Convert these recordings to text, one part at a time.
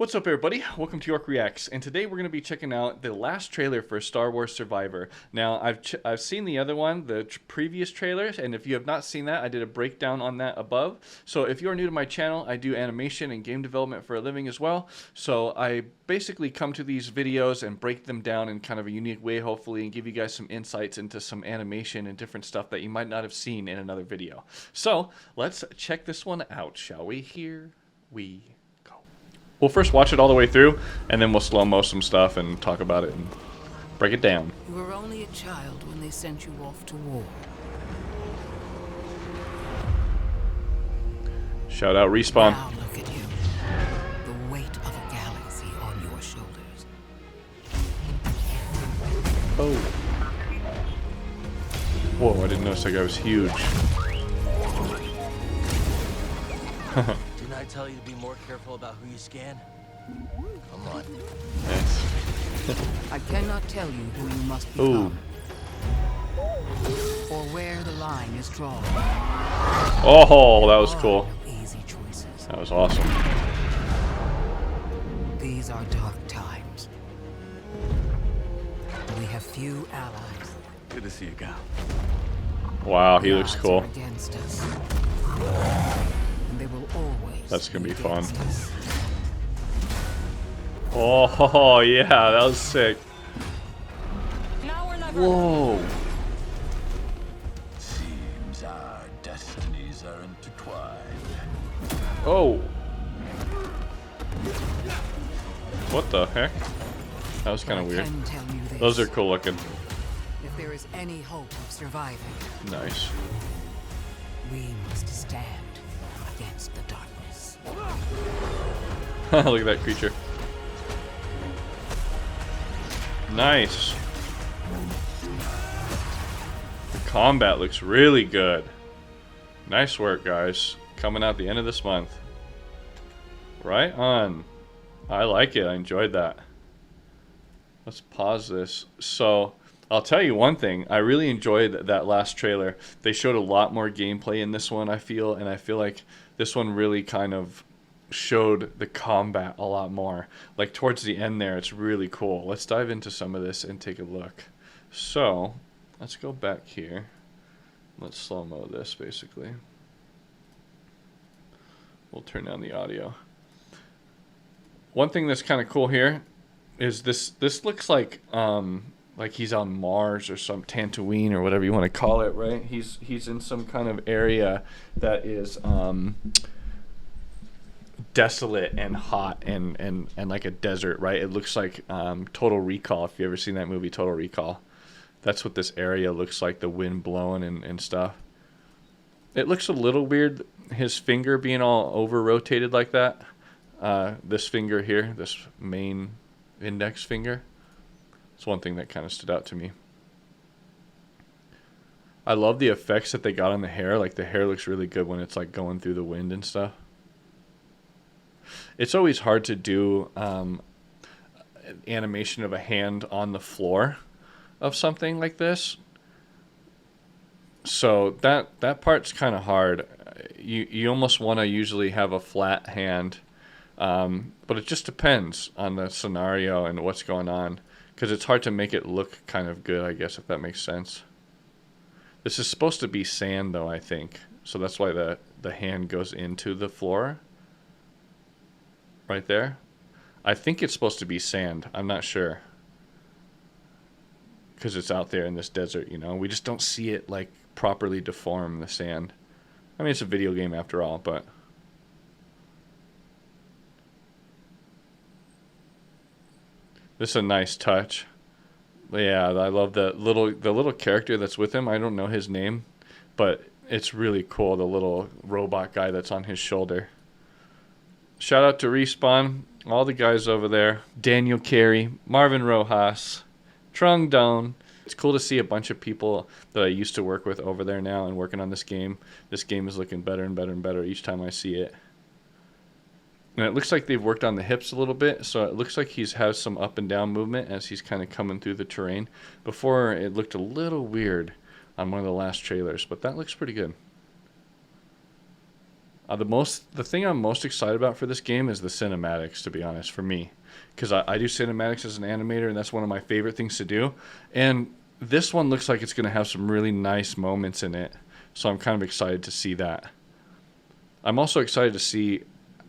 What's up, everybody? Welcome to York Reacts, and today we're going to be checking out the last trailer for Star Wars Survivor. Now, I've seen the other one, the previous trailers, and if you have not seen that, I did a breakdown on that above. So if you are new to my channel, I do animation and game development for a living as well. So I basically come to these videos and break them down in kind of a unique way, hopefully, and give you guys some insights into some animation and different stuff that you might not have seen in another video. So let's check this one out, shall we? Here we go. We'll first watch it all the way through, and then we'll slow-mo some stuff and talk about it and break it down. You were only a child when they sent you off to war. Shout out Respawn. Now look at you. The weight of a galaxy on your shoulders. Oh. Whoa, I didn't notice that guy was huge. Didn't I tell you to be more careful about who you scan? Come on. Nice. I cannot tell you who you must become. Or where the line is drawn. Oh, that was cool. No easy choices. That was awesome. These are dark times. We have few allies. Good to see you, Gal. Wow, he looks Odds cool. are against us. And they will always That's gonna be fun. against us. Oh, yeah, that was sick. Now or never. Whoa. Seems our destinies are intertwined. Oh. What the heck? That was kind of I weird. can tell you this. Those are cool looking. If there is any hope of surviving, Nice. we must stand against the darkness. Look at that creature. Nice. The combat looks really good. Nice work, guys. Coming out the end of this month. Right on. I like it. I enjoyed that. Let's pause this. So, I'll tell you one thing. I really enjoyed that last trailer. They showed a lot more gameplay in this one, I feel, and I feel like this one really kind of showed the combat a lot more. Like towards the end there, it's really cool. Let's dive into some of this and take a look. So, let's go back here. Let's slow-mo this, basically. We'll turn down the audio. One thing that's kind of cool here is this looks like he's on Mars or some Tatooine or whatever you want to call it, right? He's in some kind of area that is desolate and hot and like a desert, right? It looks like Total Recall, if you ever seen that movie Total Recall. That's what this area looks like, the wind blowing and stuff. It looks a little weird, his finger being all over rotated like that. This finger here, this main index finger. It's one thing that kind of stood out to me. I love the effects that they got on the hair. Like the hair looks really good when it's like going through the wind and stuff. It's always hard to do animation of a hand on the floor of something like this. So that part's kind of hard. You almost want to usually have a flat hand, but it just depends on the scenario and what's going on. Because it's hard to make it look kind of good, I guess, if that makes sense. This is supposed to be sand, though, I think. So that's why the hand goes into the floor. Right there. I think it's supposed to be sand. I'm not sure. Because it's out there in this desert, you know. We just don't see it, like, properly deform the sand. I mean, it's a video game after all, but... This is a nice touch. Yeah, I love the little character that's with him. I don't know his name, but it's really cool, the little robot guy that's on his shoulder. Shout out to Respawn, all the guys over there. Daniel Carey, Marvin Rojas, Trung Doan. It's cool to see a bunch of people that I used to work with over there now and working on this game. This game is looking better and better and better each time I see it. And it looks like they've worked on the hips a little bit, so it looks like he's has some up and down movement as he's kind of coming through the terrain. Before, it looked a little weird on one of the last trailers, but that looks pretty good. The thing I'm most excited about for this game is the cinematics, to be honest, for me, because I do cinematics as an animator, and that's one of my favorite things to do. And this one looks like it's going to have some really nice moments in it, so I'm kind of excited to see that. I'm also excited to see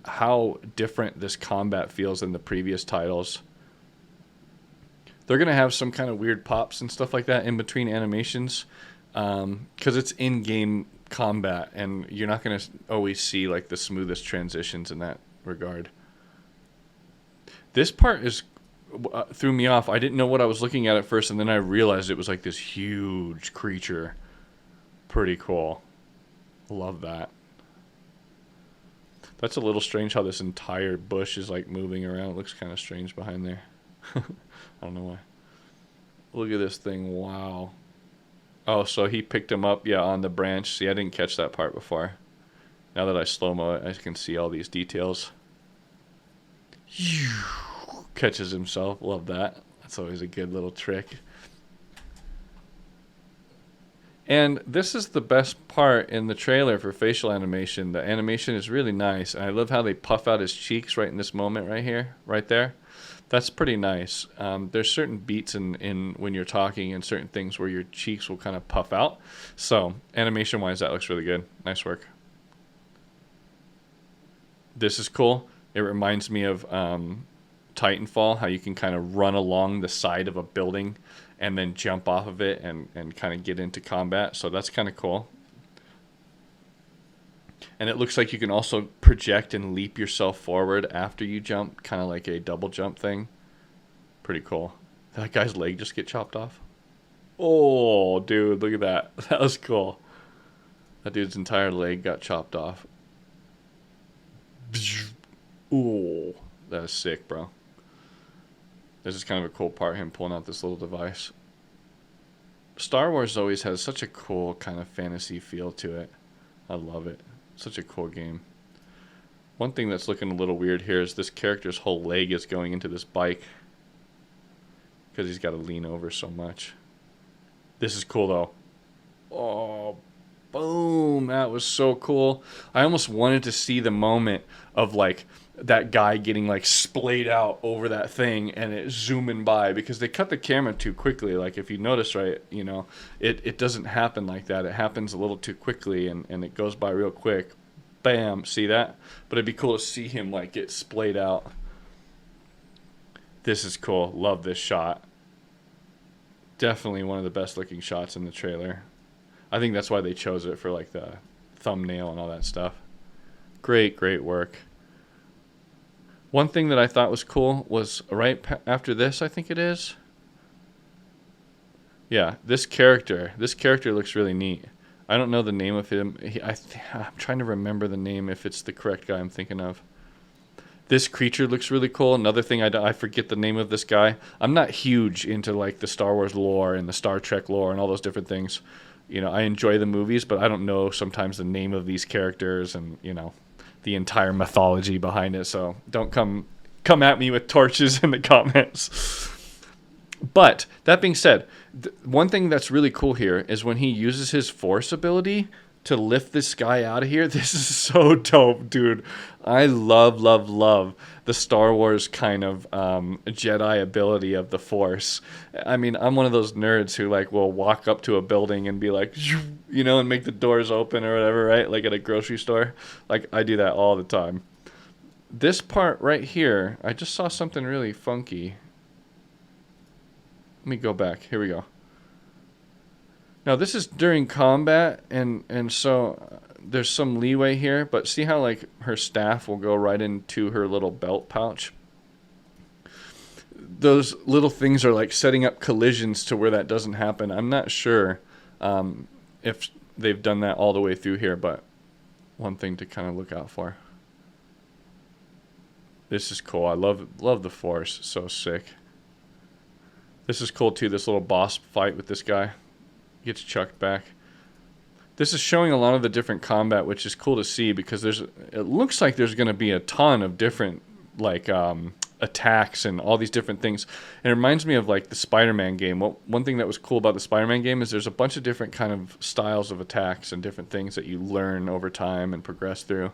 how different this combat feels than the previous titles. They're going to have some kind of weird pops and stuff like that in between animations, because it's in-game combat, and you're not going to always see like the smoothest transitions in that regard. This part is threw me off. I didn't know what I was looking at first, and then I realized it was like this huge creature. Pretty cool. Love that. That's a little strange how this entire bush is like moving around. It looks kind of strange behind there. I don't know why. Look at this thing. Wow. Oh, so he picked him up, yeah, on the branch. See, I didn't catch that part before. Now that I slow-mo it, I can see all these details. Catches himself. Love that. That's always a good little trick. And this is the best part in the trailer for facial animation. The animation is really nice. And I love how they puff out his cheeks right in this moment right here, right there. That's pretty nice. There's certain beats in when you're talking and certain things where your cheeks will kind of puff out. So animation-wise, that looks really good. Nice work. This is cool. It reminds me of Titanfall, how you can kind of run along the side of a building and then jump off of it and kind of get into combat. So that's kind of cool. And it looks like you can also project and leap yourself forward after you jump, kind of like a double jump thing. Pretty cool. Did that guy's leg just get chopped off? Oh, dude, look at that. That was cool. That dude's entire leg got chopped off. Oh, that is sick, bro. This is kind of a cool part, him pulling out this little device. Star Wars always has such a cool kind of fantasy feel to it. I love it. Such a cool game. One thing that's looking a little weird here is this character's whole leg is going into this bike because he's got to lean over so much. This is cool, though. Oh, boom. That was so cool. I almost wanted to see the moment of, like, that guy getting like splayed out over that thing and it zooming by, because they cut the camera too quickly. Like if you notice, right, you know, it doesn't happen like that. It happens a little too quickly and it goes by real quick. Bam, see that? But it'd be cool to see him like get splayed out. This is cool. Love this shot. Definitely one of the best looking shots in the trailer. I think that's why they chose it for like the thumbnail and all that stuff. Great work. One thing that I thought was cool was right after this, I think it is. Yeah, this character looks really neat. I don't know the name of him. I'm trying to remember the name if it's the correct guy I'm thinking of. This creature looks really cool. Another thing, I forget the name of this guy. I'm not huge into like the Star Wars lore and the Star Trek lore and all those different things. You know, I enjoy the movies, but I don't know sometimes the name of these characters and, you know, the entire mythology behind it. So don't come at me with torches in the comments. But that being said, one thing that's really cool here is when he uses his force ability to lift this guy out of here. This is so dope, dude. I love the Star Wars kind of Jedi ability of the Force. I mean, I'm one of those nerds who like will walk up to a building and be like, you know, and make the doors open or whatever, right? Like at a grocery store. Like I do that all the time. This part right here, I just saw something really funky. Let me go back. Here we go. Now this is during combat, and so there's some leeway here, but see how like her staff will go right into her little belt pouch? Those little things are like setting up collisions to where that doesn't happen. I'm not sure if they've done that all the way through here, but one thing to kind of look out for. This is cool. I love the Force. So sick. This is cool too, this little boss fight with this guy. Gets chucked back. This is showing a lot of the different combat, which is cool to see because it looks like there's going to be a ton of different like attacks and all these different things. And it reminds me of like the Spider-Man game. One thing that was cool about the Spider-Man game is there's a bunch of different kind of styles of attacks and different things that you learn over time and progress through.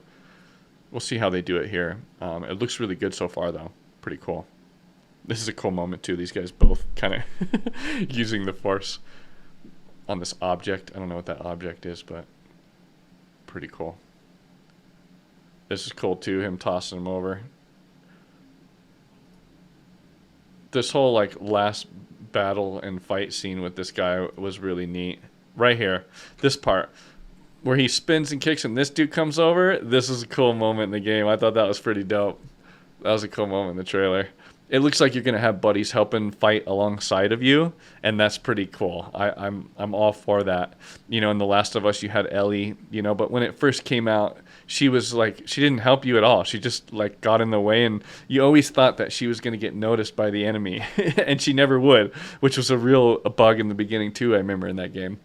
We'll see how they do it here. It looks really good so far, though. Pretty cool. This is a cool moment, too. These guys both kind of using the Force on this object. I don't know what that object is, but pretty cool. This is cool, too, him tossing him over. This whole, like, last battle and fight scene with this guy was really neat. Right here. This part. Where he spins and kicks and this dude comes over. This is a cool moment in the game. I thought that was pretty dope. That was a cool moment in the trailer. It looks like you're gonna have buddies helping fight alongside of you, and that's pretty cool. I'm all for that. You know, in The Last of Us, you had Ellie. You know, but when it first came out, she was like, she didn't help you at all. She just like got in the way, and you always thought that she was gonna get noticed by the enemy, and she never would, which was a bug in the beginning too. I remember in that game.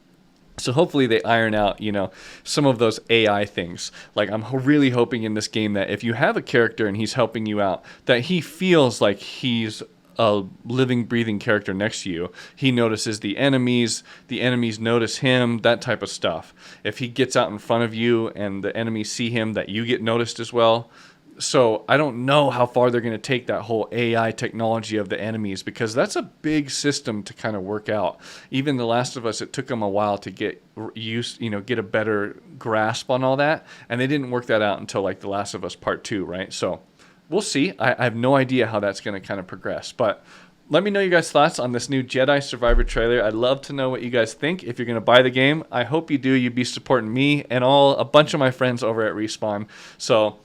So hopefully they iron out, you know, some of those AI things. Like I'm really hoping in this game that if you have a character and he's helping you out, that he feels like he's a living, breathing character next to you. He notices the enemies notice him, that type of stuff. If he gets out in front of you and the enemies see him, that you get noticed as well. So I don't know how far they're going to take that whole AI technology of the enemies, because that's a big system to kind of work out. Even The Last of Us, it took them a while to get used, you know, get a better grasp on all that, and they didn't work that out until like The Last of Us Part 2, right? So we'll see. I have no idea how that's going to kind of progress, but let me know your guys' thoughts on this new Jedi Survivor trailer. I'd love to know what you guys think. If you're going to buy the game, I hope you do. You'd be supporting me and a bunch of my friends over at Respawn. So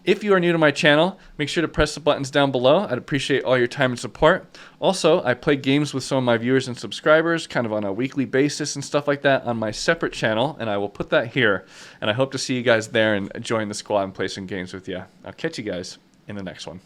if you are new to my channel, make sure to press the buttons down below. I'd appreciate all your time and support. Also, I play games with some of my viewers and subscribers kind of on a weekly basis and stuff like that on my separate channel, and I will put that here. And I hope to see you guys there and join the squad and play some games with you. I'll catch you guys in the next one.